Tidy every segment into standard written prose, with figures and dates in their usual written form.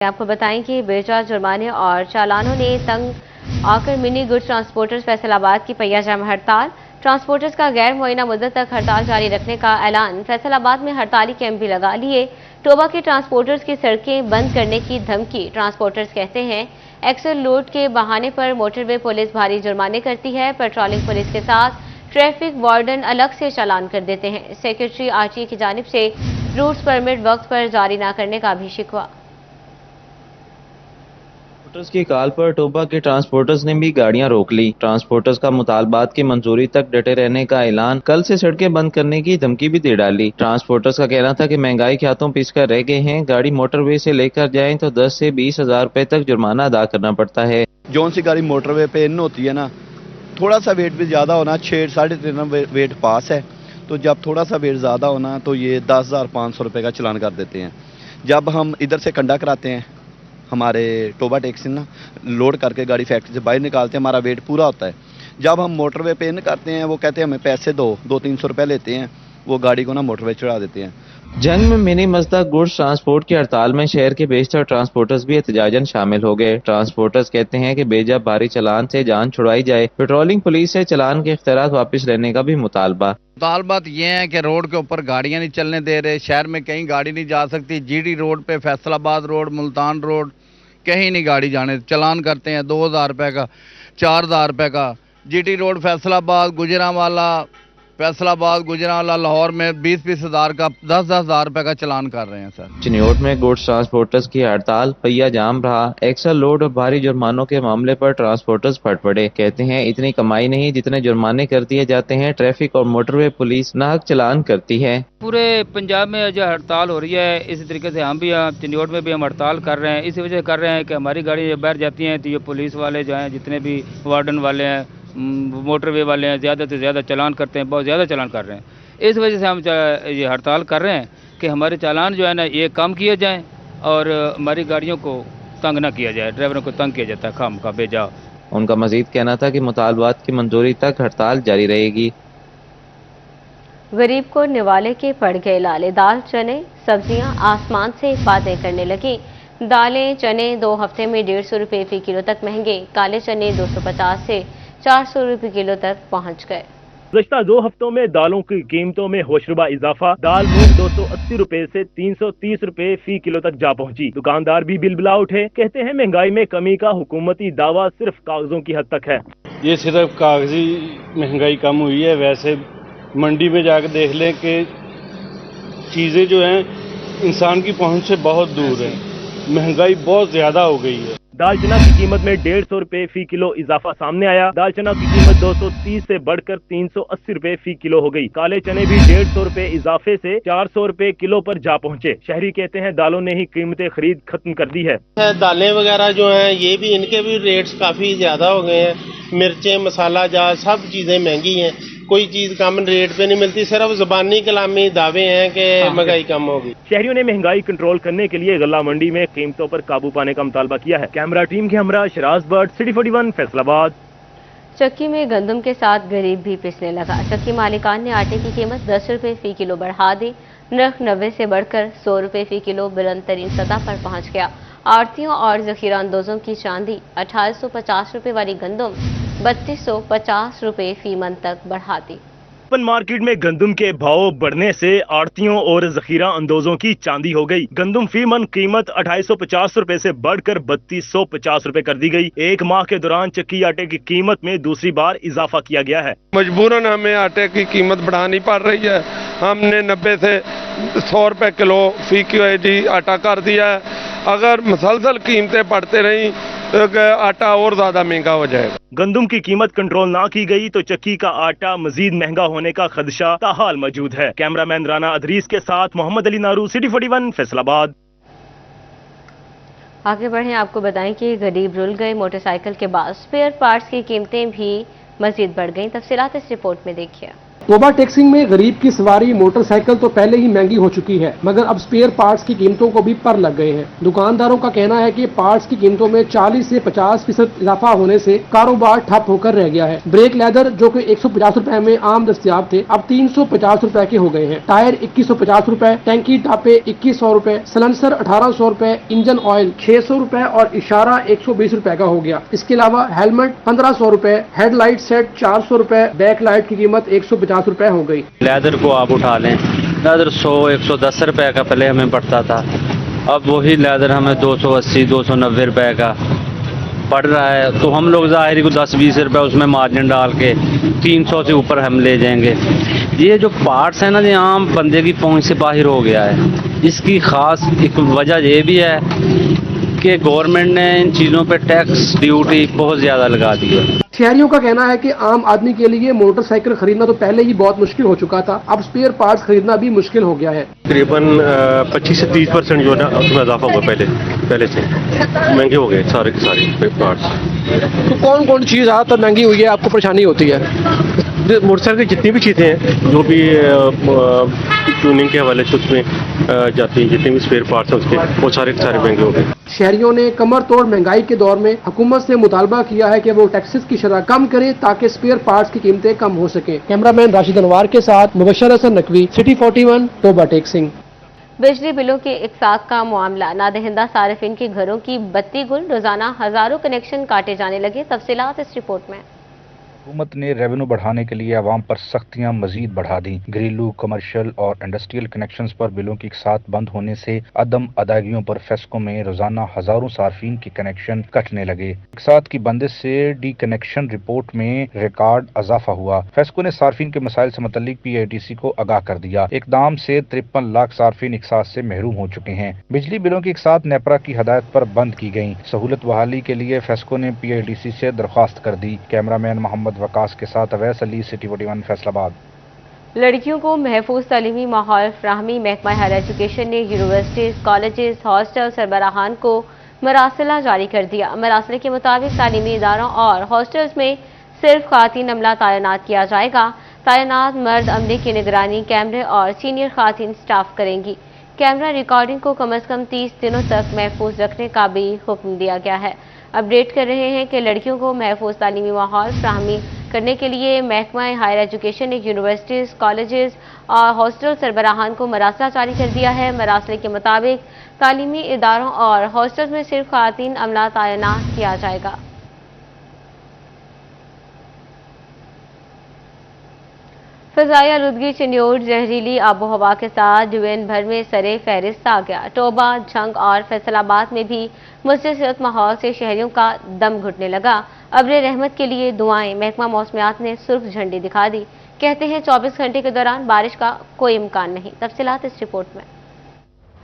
आपको बताएं कि बेजा जुर्माने और चालानों ने तंग आकर मिनी गुड्स ट्रांसपोर्टर्स फैसलाबाद की पहिया जाम हड़ताल। ट्रांसपोर्टर्स का गैर मुअय्यना मुद्दत तक हड़ताल जारी रखने का ऐलान। फैसलाबाद में हड़ताली कैंप भी लगा लिए। टोबा के ट्रांसपोर्टर्स की सड़कें बंद करने की धमकी। ट्रांसपोर्टर्स कहते हैं एक्सेल लोड के बहाने पर मोटरवे पुलिस भारी जुर्माने करती है। पेट्रोलिंग पुलिस के साथ ट्रैफिक वार्डन अलग से चालान कर देते हैं। सेक्रेटरी आरटीए की जानिब से रूट्स परमिट वक्त पर जारी न करने का भी शिकवा। ट्रांसपोर्टर्स की कॉल पर टोबा के ट्रांसपोर्टर्स ने भी गाड़ियां रोक ली। ट्रांसपोर्टर्स का मुतालबात की मंजूरी तक डटे रहने का ऐलान, कल से सड़कें बंद करने की धमकी भी दे डाली। ट्रांसपोर्टर्स का कहना था कि महंगाई के हाथों पिसकर रह गए हैं। गाड़ी मोटरवे से लेकर जाएं तो 10 से 20 हजार रुपए तक जुर्माना अदा करना पड़ता है। जौन सी गाड़ी मोटरवे पे इन होती है ना, थोड़ा सा वेट भी ज़्यादा होना, 6-3.5 वेट पास है, तो जब थोड़ा सा वेट ज़्यादा होना तो ये 10,500 रुपये का चलान कर देते हैं। जब हम इधर से कंडा कराते हैं, हमारे टोबा टैक्सी ना लोड करके गाड़ी फैक्ट्री से बाहर निकालते हैं, हमारा वेट पूरा होता है। जब हम मोटरवे पे इन करते हैं, वो कहते हैं हमें पैसे दो, 200-300 रुपये लेते हैं, वो गाड़ी को ना मोटरवे चढ़ा देते हैं। जंग में मिनी मजदा गुड्स ट्रांसपोर्ट की हड़ताल में शहर के बेशतर ट्रांसपोर्टर्स भी एहतजाजन शामिल हो गए। ट्रांसपोर्टर्स कहते हैं कि बेजा भारी चालान से जान छुड़ाई जाए। पेट्रोलिंग पुलिस से चालान के इख्तियारात वापस लेने का भी मुतालबा। मुतालबात ये है कि रोड के ऊपर गाड़ियां नहीं चलने दे रहे, शहर में कहीं गाड़ी नहीं जा सकती। जीडी रोड पे, फैसलाबाद रोड, मुल्तान रोड, कहीं नहीं गाड़ी जाने। चालान करते हैं 2,000 रुपये का, 4,000 रुपये का। जीटी रोड फैसलाबाद गुजरांवाला लाहौर में 20-20 हजार का, 10-10 हजार रुपये का चालान कर रहे हैं सर। चिन्योट में गुड्स ट्रांसपोर्टर्स की हड़ताल पहिया जाम रहा। एक्सल लोड और भारी जुर्मानों के मामले पर ट्रांसपोर्टर्स फट पड़े। कहते हैं इतनी कमाई नहीं जितने जुर्माने कर दिए जाते हैं। ट्रैफिक और मोटरवे पुलिस नाहक चालान करती है। पूरे पंजाब में जो हड़ताल हो रही है, इसी तरीके से हम भी चिन्योट में भी हम हड़ताल कर रहे हैं। इसी वजह से कर रहे हैं कि हमारी गाड़ी बाहर जाती हैं तो ये पुलिस वाले जो हैं, जितने भी वार्डन वाले हैं, मोटरवे वाले हैं, ज़्यादा से ज़्यादा चालान करते हैं, बहुत ज़्यादा चालान कर रहे हैं। इस वजह से हम ये हड़ताल कर रहे हैं कि हमारे चालान जो है ना ये कम किए जाएं और हमारी गाड़ियों को तंग ना किया जाए, ड्राइवरों को तंग किया जाता है खाम का बेजा। उनका मजीद कहना था कि मुतालबात की मंजूरी तक हड़ताल जारी रहेगी। गरीब को निवाले के पड़ गए लाले। दाल, चने, सब्जियां आसमान से बातें करने लगी। दालें, चने 2 हफ्ते में 150 रुपये फी किलो तक महंगे। काले चने 250 से 400 रुपये किलो तक पहुंच गए। गुज़श्ता 2 हफ्तों में दालों की कीमतों में होशरुबा इजाफा। दाल मूंग 280 रुपए से 330 रुपए फी किलो तक जा पहुंची। दुकानदार भी बिलबिला उठे। कहते हैं महंगाई में कमी का हुकूमती दावा सिर्फ कागजों की हद तक है। ये सिर्फ कागजी महंगाई कम हुई है, वैसे मंडी में जाकर देख लें कि चीज़ें जो हैं इंसान की पहुंच से बहुत दूर है। महंगाई बहुत ज़्यादा हो गई है। दाल चना की कीमत में 150 रुपए फी किलो इजाफा सामने आया। दाल चना की कीमत 230 से बढ़कर 380 रुपए फी किलो हो गई। काले चने भी 150 रुपए इजाफे से 400 रुपए किलो पर जा पहुंचे। शहरी कहते हैं दालों ने ही कीमतें खरीद खत्म कर दी है। दालें वगैरह जो हैं ये भी, इनके भी रेट्स काफ़ी ज़्यादा हो गए हैं। मिर्चें, मसाला जात, सब चीज़ें महंगी हैं। कोई चीज़ कम रेट पे नहीं मिलती। सिर्फ ज़बानी कलामी दावे हैं कि महंगाई कम होगी। शहरियों ने महंगाई कंट्रोल करने के लिए गल्ला मंडी में कीमतों पर काबू पाने का मुतालबा किया है। कैमरा टीम के हमरा शराज बट, सिटी 41 फैसलाबाद। चक्की में गंदम के साथ गरीब भी पिसने लगा। चक्की मालिकान ने आटे की कीमत 10 रुपये फी किलो बढ़ा दी। नर्ख 90 से बढ़कर 100 रुपये फी किलो बुलंद तरीन सतह पर पहुंच गया। आड़तियों और जखीरा अंदोजों की चांदी 1850 रुपये वाली गंदम 3250 रुपये फी मन तक बढ़ा दी। ओपन मार्केट में गंदम के भाव बढ़ने से आड़तियों और जखीरा अंदोजों की चांदी हो गई। गंदम फी मन कीमत 2850 रुपए से बढ़कर 3250 रुपए कर दी गई। 1 माह के दौरान चक्की आटे की कीमत में दूसरी बार इजाफा किया गया है। मजबूरन हमें आटे की कीमत बढ़ानी पड़ रही है। हमने 90 से 100 रुपए किलो फी केजी आटा कर दिया है। अगर मुसलसल कीमतें बढ़ते रही तो आटा और ज्यादा महंगा हो जाएगा। गंदम की कीमत कंट्रोल ना की गई तो चक्की का आटा मजीद महंगा होने का खदशा ताहाल मौजूद है। कैमरामैन राना अदरीस के साथ मोहम्मद अली नारू, सिटी 41 फैसलाबाद। आगे बढ़ें, आपको बताएं कि गरीब रुल गए। मोटरसाइकिल के बाद स्पेयर पार्ट्स की कीमतें भी मजीद बढ़ गईं। तफसीलात इस रिपोर्ट में देखिए। तोबा टैक्सिंग में गरीब की सवारी मोटरसाइकिल तो पहले ही महंगी हो चुकी है, मगर अब स्पेयर पार्ट्स की कीमतों को भी पर लग गए हैं। दुकानदारों का कहना है कि पार्ट्स की कीमतों में 40 से 50% इजाफा होने से कारोबार ठप होकर रह गया है। ब्रेक लेदर जो कि 150 रुपए में आम दस्तयाब थे, अब 350 रुपए के हो गए हैं। टायर 2150 रुपए, टैंकी टापे 2100 रुपए, सलेंसर 1800 रुपए, इंजन ऑयल 600 रुपए और इशारा 120 रुपए का हो गया। इसके अलावा हेलमेट 1500 रुपए, हेडलाइट सेट 400 रुपए, बैक लाइट की कीमत 150 रुपए हो गई। लेदर को आप उठा लें, लेदर 100-110 रुपए का पहले हमें पड़ता था, अब वही लेदर हमें 280-290 रुपए का पड़ रहा है। तो हम लोग ज़ाहिर को 10-20 रुपए उसमें मार्जिन डाल के 300 से ऊपर हम ले जाएंगे। ये जो पार्ट्स है ना, ये आम बंदे की पहुंच से बाहर हो गया है। इसकी खास एक वजह ये भी है कि गवर्नमेंट ने इन चीज़ों पे टैक्स ड्यूटी बहुत ज़्यादा लगा दी है। शहरियों का कहना है कि आम आदमी के लिए मोटरसाइकिल खरीदना तो पहले ही बहुत मुश्किल हो चुका था, अब स्पेयर पार्ट्स खरीदना भी मुश्किल हो गया है। तकरीबन 25 से 30% जो है ना उसमें इजाफा हुआ पहले से महंगे हो गए सारे के सारे पार्ट्स। तो कौन कौन चीज़ ज़्यादातर महंगी हुई है, आपको परेशानी होती है? मोटरसाइकिल की जितनी भी चीज़ें हैं, जो भी ट्यूनिंग के हवाले से उसमें जाती हैं, जितने भी स्पेयर पार्ट्स हैं उसके, वो सारे के सारे महंगे हो गए। शहरियों ने कमर तोड़ महंगाई के दौर में हुकूमत से मुतालबा किया है कि वो टैक्सेस की शरह कम करे ताकि स्पेयर पार्ट्स की कीमतें कम हो सके। कैमरामैन राशिद अनवार के साथ मुबशर हसन नकवी, सिटी 41, तोबा टैक्सिंग। बिजली बिलों के इकसात का मामला, नादहिंदा सारिफिन के घरों की बत्ती गुल, रोजाना हजारों कनेक्शन काटे जाने लगे। तफसीलात इस रिपोर्ट में। हुकूमत ने रेवेन्यू बढ़ाने के लिए अवाम पर सख्तियां मजीद बढ़ा दी। घरेलू, कमर्शियल और इंडस्ट्रियल कनेक्शंस पर बिलों की इकसात बंद होने से अदम अदायगियों पर फेस्को में रोजाना हजारों सार्फिन के कनेक्शन कटने लगे। इकसात की बंदिश से डी कनेक्शन रिपोर्ट में रिकॉर्ड इजाफा हुआ। फेस्को ने सार्फिन के मसाइल से मुतल्लिक PITC को आगाह कर दिया। इकदाम से 53 लाख सार्फिन इकसात से महरूम हो चुके हैं। बिजली बिलों की इकसात नेपरा की हदायत पर बंद की गई। सहूलत बहाली के लिए फेस्को ने PITC से दरख्वास्त कर दी। कैमरामैन मोहम्मद वकास के साथ अवैस अली, सिटी 41, फैसलाबाद। लड़कियों को महफूज तालीमी माहौल फराहमी, महकमा हायर एजुकेशन ने यूनिवर्सिटीज, कॉलेजेस, हॉस्टल सरबराहान को मरासला जारी कर दिया। मरासले के मुताबिक तालीमी इदारों और हॉस्टल्स में सिर्फ खातीन अमला तैनात किया जाएगा। तैनात मर्द अमले की निगरानी कैमरे और सीनियर खातीन स्टाफ करेंगी। कैमरा रिकॉर्डिंग को कम से कम 30 दिनों तक महफूज रखने का भी हुक्म दिया गया है। अपडेट कर रहे हैं कि लड़कियों को महफूज तालीमी माहौल फराहमी करने के लिए महकमा हायर एजुकेशन ने यूनिवर्सिटीज, कॉलेजेस और हॉस्टल सरबराहान को मरासला जारी कर दिया है। मरासले के मुताबिक तालीमी इदारों और हॉस्टल्स में सिर्फ खातीन अमला तैनात किया जाएगा। फ़िज़ाई आलूदगी चिन्योट जहरीली आबो हवा के साथ डिवीजन भर में सरे फहरिस्त आ गया। टोबा, झंग और फैसलाबाद में भी मुस्तसिरत माहौल से शहरियों का दम घुटने लगा। अब्रे रहमत के लिए दुआएं, महकमा मौसमियात ने सुर्ख झंडी दिखा दी। कहते हैं 24 घंटे के दौरान बारिश का कोई इम्कान नहीं। तफसीलात इस रिपोर्ट में।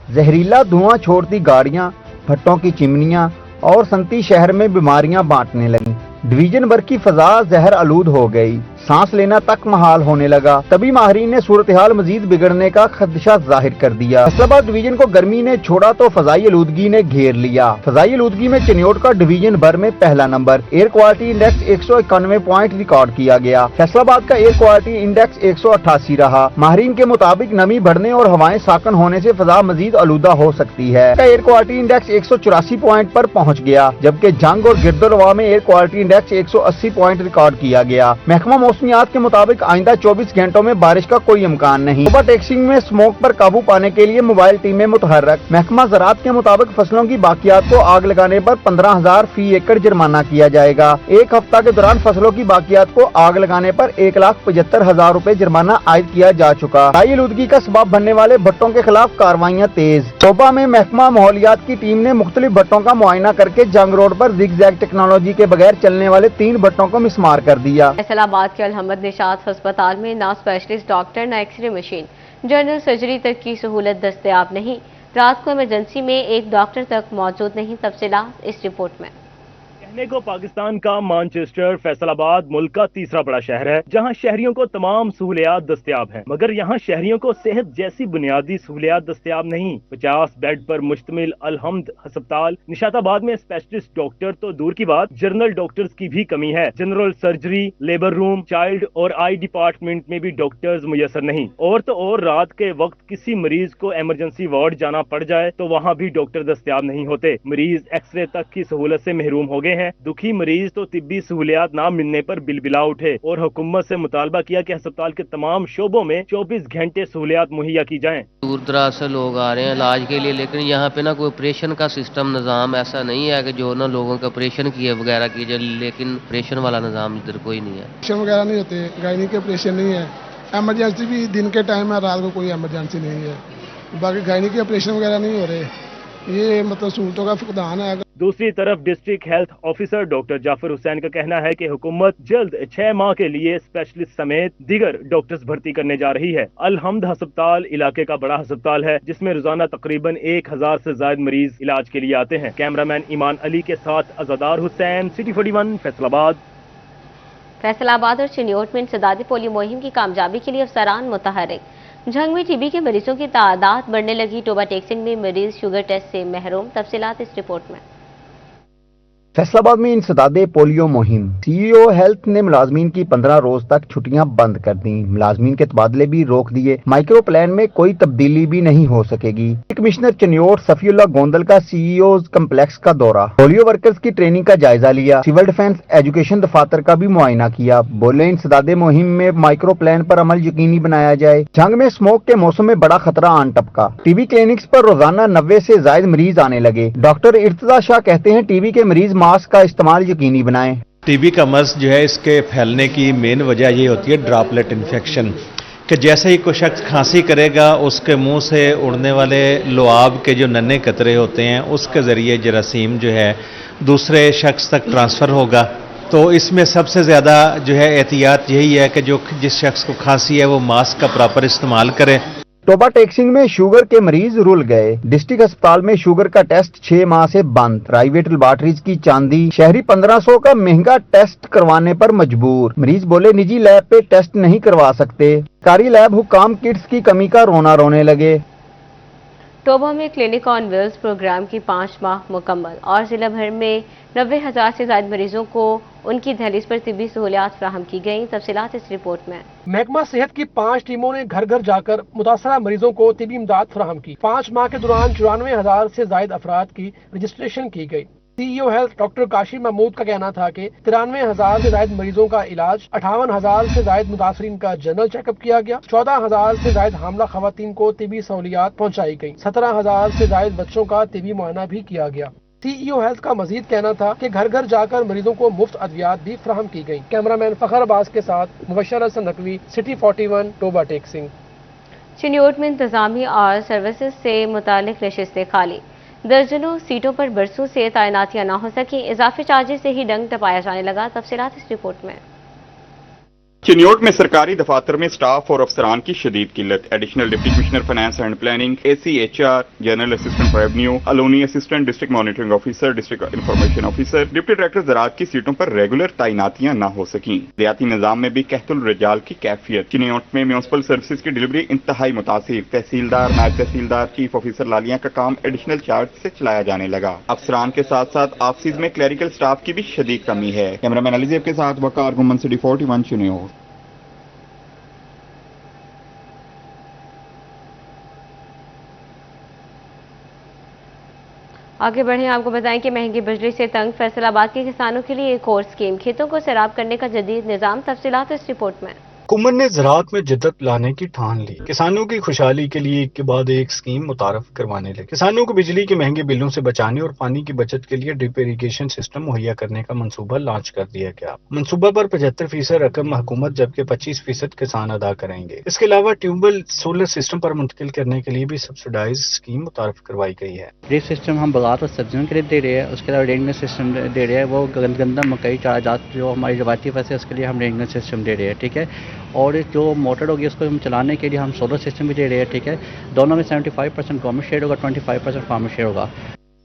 जहरीला धुआं छोड़ती गाड़ियां, भट्टों की चिमनियां और संती शहर में बीमारियां बांटने लगी। डिवीजन भर की फजा जहर आलूद हो गई, सांस लेना तक महाल होने लगा। तभी माहरीन ने सूरत हाल मजीद बिगड़ने का खदशा जाहिर कर दिया। फैसलाबाद डिवीजन को गर्मी ने छोड़ा तो फजाई आलूदगी ने घेर लिया। फजाई आलूदगी में चिन्योट का डिवीजन भर में पहला number. Air quality index 191 point record किया गया। फैसलाबाद का एयर क्वालिटी इंडेक्स 188 रहा। माहरीन के मुताबिक नमी बढ़ने और हवाएं साकन होने से फजा मजीद आलूदा हो सकती है। एयर क्वालिटी इंडेक्स 184 पॉइंट पर पहुँच गया, जबकि जंग और गिरदोलवा में air quality index 180 point record किया गया। महकमा मौसमियात के मुताबिक आइंदा 24 घंटों में बारिश का कोई इम्कान नहीं। तोबा टैक्सिंग में स्मोक पर काबू पाने के लिए मोबाइल टीमें मुतहर्रक। महकमा ज़राअत के मुताबिक फसलों की बाकियात को आग लगाने पर 15,000 फी एकड़ जुर्माना किया जाएगा। एक हफ्ता के दौरान फसलों की बाकियात को आग लगाने पर 1,75,000 रुपए जुर्माना आयद किया जा चुका। हवाई आलूदगी का सबब बनने वाले भट्टों के खिलाफ कार्रवाइयाँ तेज। तोबा में महकमा माहौलियात की टीम ने मुख्तलिफ भट्टों का मुआयना करके जंग रोड पर जिग-जैग टेक्नोलॉजी के बगैर चलने वाले 3 भट्टों को मिसमार कर दिया। फैसलाबाद के अलहमद निशात अस्पताल में ना स्पेशलिस्ट डॉक्टर, ना एक्सरे मशीन, जनरल सर्जरी तक की सहूलत दस्तयाब नहीं। रात को इमरजेंसी में एक डॉक्टर तक मौजूद नहीं। तफसीलात इस रिपोर्ट में। देखने को पाकिस्तान का मानचेस्टर फैसलाबाद मुल्क का तीसरा बड़ा शहर है, जहां शहरियों को तमाम सहूलियात दस्तयाब हैं, मगर यहां शहरियों को सेहत जैसी बुनियादी सहूलियात दस्तयाब नहीं। 50 बेड पर मुश्तमिल अलहम्द अस्पताल निशाताबाद में स्पेशलिस्ट डॉक्टर तो दूर की बात, जनरल डॉक्टर्स की भी कमी है। General surgery, labour room, child और आई डिपार्टमेंट में भी डॉक्टर्स मुयसर नहीं। और तो और रात के वक्त किसी मरीज को इमरजेंसी वार्ड जाना पड़ जाए तो वहाँ भी डॉक्टर दस्तयाब नहीं होते। मरीज एक्सरे तक की सहूलत से महरूम हो गए हैं। दुखी मरीज तो तिब्बी सहूलियात ना मिलने पर बिलबिला उठे और हुकूमत से मुतालबा किया कि अस्पताल के तमाम शोबों में 24 घंटे सहूलियात मुहैया की जाएं। दूर दराज से लोग आ रहे हैं इलाज के लिए, लेकिन यहाँ पे ना कोई ऑपरेशन का सिस्टम निज़ाम ऐसा नहीं है कि जो ना लोगों का ऑपरेशन किए वगैरह कीजिए, लेकिन ऑपरेशन वाला निज़ाम इधर कोई नहीं है। ऑपरेशन वगैरह नहीं होते, गायनी के ऑपरेशन नहीं है, एमरजेंसी भी दिन के टाइम है, रात को कोई एमरजेंसी नहीं है, बाकी गायनी के ऑपरेशन वगैरह नहीं हो रहे। ये मतलब सहूलतों का फुकदान है। दूसरी तरफ district health officer doctor Jafar Hussain का कहना है कि हुकूमत जल्द 6 माह के लिए स्पेशलिस्ट समेत दीगर डॉक्टर्स भर्ती करने जा रही है। अलहम्द अस्पताल इलाके का बड़ा अस्पताल है, जिसमें रोजाना तकरीबन 1000 से ज्यादा मरीज इलाज के लिए आते हैं। कैमरामैन ईमान अली के साथ अज़ादार हुसैन, सिटी 41 फैसलाबाद। फैसलाबाद और चिन्योट में इंसदादी पोलियो मुहिम की कामयाबी के लिए अफसरान मुतहर्रिक। झंग में टीबी के मरीजों की तादाद बढ़ने लगी। टोबा टेक्सिंग में मरीज शुगर टेस्ट से महरूम। तफसीलात इस रिपोर्ट में। फैसलाबाद में इंसदादे पोलियो मुहिम। सीईओ हेल्थ ने मुलाजमीन की 15 रोज तक छुट्टियां बंद कर दी। मुलाजमीन के तबादले भी रोक दिए। माइक्रो प्लान में कोई तब्दीली भी नहीं हो सकेगी। कमिश्नर चिन्योट सफीउल्ला गोंदल का सीईओ कम्प्लेक्स का दौरा। पोलियो वर्कर्स की ट्रेनिंग का जायजा लिया। सिविल डिफेंस एजुकेशन दफातर का भी मुआयना किया। बोले इंसदादे मुहिम में माइक्रो प्लान पर अमल यकीनी बनाया जाए। झंग में स्मोक के मौसम में बड़ा खतरा आन टपका। टीबी क्लिनिक्स पर रोजाना 90 से ज्यादा मरीज आने लगे। डॉक्टर इर्तजा शाह कहते हैं टीबी के मरीज मास्क का इस्तेमाल यकीनी बनाएं। टीबी का मर्ज जो है इसके फैलने की मेन वजह ये होती है ड्रॉपलेट इन्फेक्शन, कि जैसे ही कोई शख्स खांसी करेगा उसके मुंह से उड़ने वाले लुआब के जो नन्हे कतरे होते हैं उसके जरिए जरासीम जो है दूसरे शख्स तक ट्रांसफ़र होगा। तो इसमें सबसे ज़्यादा जो है एहतियात यही है कि जो जिस शख्स को खांसी है वो मास्क का प्रॉपर इस्तेमाल करे। टोबा टेक्सिंग में शुगर के मरीज रुल गए। डिस्ट्रिक्ट अस्पताल में शुगर का टेस्ट 6 माह से बंद। प्राइवेट लेबॉरेटरीज की चांदी। शहरी 1500 का महंगा टेस्ट करवाने पर मजबूर। मरीज बोले निजी लैब पे टेस्ट नहीं करवा सकते। कारी लैब हुकाम किट्स की कमी का रोना रोने लगे। टोबा में क्लिनिक ऑन व्हील्स प्रोग्राम की 5 माह मुकम्मल और जिला भर में 90,000 से ज्यादा मरीजों को उनकी दहलीज पर तिब्बी सहूलियात फराहम की गई। तफसीलात इस रिपोर्ट में। महकमा सेहत की 5 टीमों ने घर घर जाकर मुतासरा मरीजों को तिब्बी इमदाद फराहम की। 5 माह के दौरान 94,000 से ज्यादा अफराद की रजिस्ट्रेशन की गई। CEO health doctor Qasim Mahmood का कहना था कि 93,000 से ज्यादा मरीजों का इलाज, 58,000 से ज्यादा मुतासरीन का जनरल चेकअप किया गया। 14,000 से ज्यादा हामला खवातीन को तिब्बी सहूलियात पहुँचाई गई। 17,000 से ज्यादा बच्चों का तिब्बी मुआयना भी किया गया। सीईओ हेल्थ का मजीद कहना था कि घर घर जाकर मरीजों को मुफ्त अद्वियात भी फराहम की गई। कैमरामैन फखर अब्बास के साथ मुबशर हसन नकवी, सिटी 41 टोबा टेक्सिंग। चिन्योट में इंतजामी और सर्विसेज से मुतालिक नशिस्तें खाली। दर्जनों सीटों पर बरसों से तैनातियां न हो सकी। इजाफी चार्जेस से ही डंग टपाया जाने लगा। तफसीलात इस रिपोर्ट में। चिन्योट में सरकारी दफातर में स्टाफ और अफसरान की शदीद किल्लत। Additional deputy commissioner finance and planning, ACHR, general assistant for revenue, अलोनी assistant, district monitoring officer, district information officer, deputy director ज़राअत की सीटों पर रेगुलर तैनातियां न हो सकी। रियाती निजाम में भी कहतुल रिजाल की कैफियत। चिन्योट में म्यूनसिपल सर्विसेज की डिलीवरी इंतहाई मुतासिर। तहसीलदार, नायब तहसीलदार, चीफ ऑफिसर लालियां का काम एडिशनल चार्ज से चलाया जाने लगा। अफसरान के साथ साथ ऑफिस में क्लरिकल स्टाफ की भी शदीद कमी है। कैमरामैन अलीजेब के साथ वकार गुमन, सिटी 41 चिन्योट। आगे बढ़ें, आपको बताएं कि महंगी बिजली से तंग फैसलाबाद के किसानों के लिए एक और स्कीम, खेतों को सैराब करने का जदीद निज़ाम। तफसीलात इस रिपोर्ट में। हुकूमत ने ज़राअत में जिद्दत लाने की ठान ली। किसानों की खुशहाली के लिए एक के बाद एक स्कीम मुतारफ करवाने लगे। किसानों को बिजली के महंगे बिलों से बचाने और पानी की बचत के लिए ड्रिप इरिगेशन सिस्टम मुहैया करने का मंसूबा लॉन्च कर दिया गया। मंसूबा पर 75% रकम हुकूमत जबकि 25% किसान अदा करेंगे। इसके अलावा ट्यूबवेल सोलर सिस्टम पर मुंतकिल करने के लिए भी सब्सिडाइज स्कीम मुतारफ करवाई गई है। ड्रिप सिस्टम हम बाजार पर सब्जियों के लिए दे रहे हैं। उसके अलावा रेंगन सिस्टम दे रहे हैं। वो गंदम, मकई, चाराजात जो हमारी रवायती फसल है उसके लिए हम रेंगन सिस्टम दे रहे हैं। ठीक है। और जो मोटर होगी उसको हम चलाने के लिए हम सोलर सिस्टम भी दे रहे हैं। ठीक है। दोनों में 75% गवर्नमेंट शेयर होगा, 25% फार्मर शेयर होगा।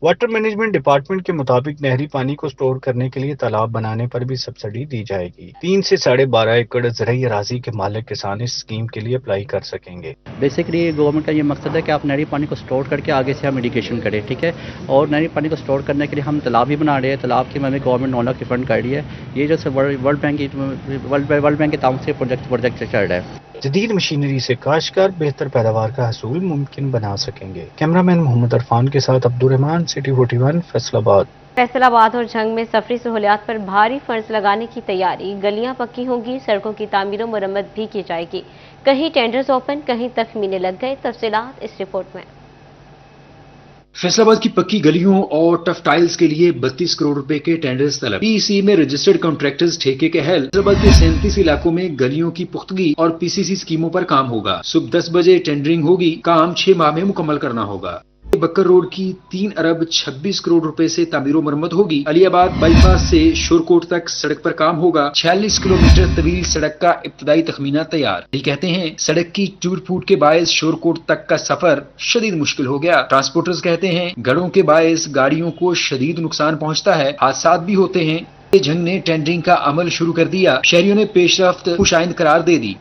वाटर मैनेजमेंट डिपार्टमेंट के मुताबिक नहरी पानी को स्टोर करने के लिए तालाब बनाने पर भी सब्सिडी दी जाएगी। 3 से 12.5 एकड़ ज़राई अराजी के मालिक किसान इस स्कीम के लिए अप्लाई कर सकेंगे। बेसिकली गवर्नमेंट का ये मकसद है कि आप नहरी पानी को स्टोर करके आगे से हम इरिगेशन करें, ठीक है। और नहरी पानी को स्टोर करने के लिए हम तालाब भी बना रहे हैं, तालाब की हमें गवर्नमेंट 9 लाख की फंड कर रही है। ये जो वर्ल्ड बैंक के ताउन से प्रोजेक्ट चल रहा है। जदीद मशीनरी से काश्तकार बेहतर पैदावार का हसूल मुमकिन बना सकेंगे। कैमरामैन मोहम्मद अरफान के साथ अब्दुर्रहमान, सिटी 41, फैसलाबाद। फैसलाबाद और झंग में सफरी सहूलियात पर भारी फंड्स लगाने की तैयारी। गलियां पक्की होंगी, सड़कों की तामीर और मरम्मत भी की जाएगी। कहीं टेंडर्स ओपन, कहीं तखमीने लग गए। तफसीलात इस रिपोर्ट में। फैसलाबाद की पक्की गलियों और टफ टाइल्स के लिए 32 करोड़ रुपए के टेंडर्स तलब। पीईसी में रजिस्टर्ड कॉन्ट्रैक्टर्स ठेके के हेल। फैसलाबाद के 37 इलाकों में गलियों की पुख्तगी और पीसीसी स्कीमों पर काम होगा। सुबह 10 बजे टेंडरिंग होगी, काम 6 माह में मुकम्मल करना होगा। बक्कर रोड की 3 अरब 26 करोड़ रुपए से तामीर मरम्मत होगी। अलियाबाद बाईपास से शोरकोट तक सड़क पर काम होगा। 46 किलोमीटर तवील सड़क का इब्तदाई तखमीना तैयार। ये कहते हैं सड़क की टूट फूट के बायस शोरकोट तक का सफर शदीद मुश्किल हो गया। ट्रांसपोर्टर्स कहते हैं गड़ों के बायस गाड़ियों को शदीद नुकसान पहुँचता है, हादसा भी होते हैं। झंग ने टेंडरिंग का अमल शुरू कर दिया। शहरियों ने पेशरफ्त खुशाइंद करार दे दी।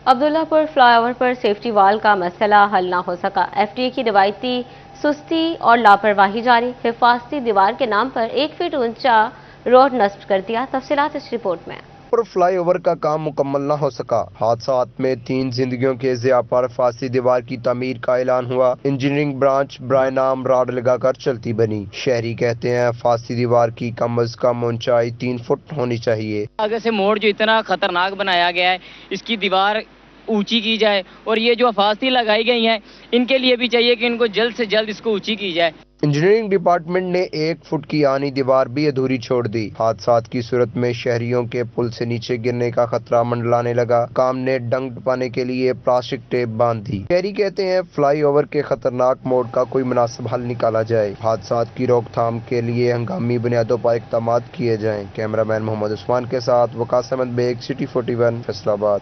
अब्दुल्लापुर फ्लाईओवर पर सेफ्टी वाल का मसला हल ना हो सका। एफडीए की रवायती सुस्ती और लापरवाही जारी। हिफाजती दीवार के नाम पर 1 फीट ऊंचा रोड नस्ब कर दिया। तफसीलात इस रिपोर्ट में। पर फ्लाईओवर का काम मुकम्मल न हो सका। हादसात में 3 जिंदगियों के ज़िया पर फांसी दीवार की तमीर का ऐलान हुआ। इंजीनियरिंग ब्रांच ब्राय नाम राड लगाकर चलती बनी। शहरी कहते हैं फांसी दीवार की कम अज कम ऊंचाई 3 फुट होनी चाहिए। आगे से मोड़ जो इतना खतरनाक बनाया गया है, इसकी दीवार ऊंची की जाए और ये जो फांसी लगाई गई हैं इनके लिए भी चाहिए कि इनको जल्द से जल्द इसको ऊंची की जाए। इंजीनियरिंग डिपार्टमेंट ने 1 फुट की आनी दीवार भी अधूरी छोड़ दी। हादसात की सूरत में शहरियों के पुल से नीचे गिरने का खतरा मंडलाने लगा। काम ने डंग टपाने के लिए प्लास्टिक टेप बांध दी। शहरी कहते हैं फ्लाईओवर के खतरनाक मोड़ का कोई मुनासिब हल निकाला जाए। हादसात की रोकथाम के लिए हंगामी बुनियादों पर इक़दाम किए जाएं। कैमरामैन मोहम्मद उस्मान के साथ वकास अहमद बेग, सिटी 41, फैसलाबाद।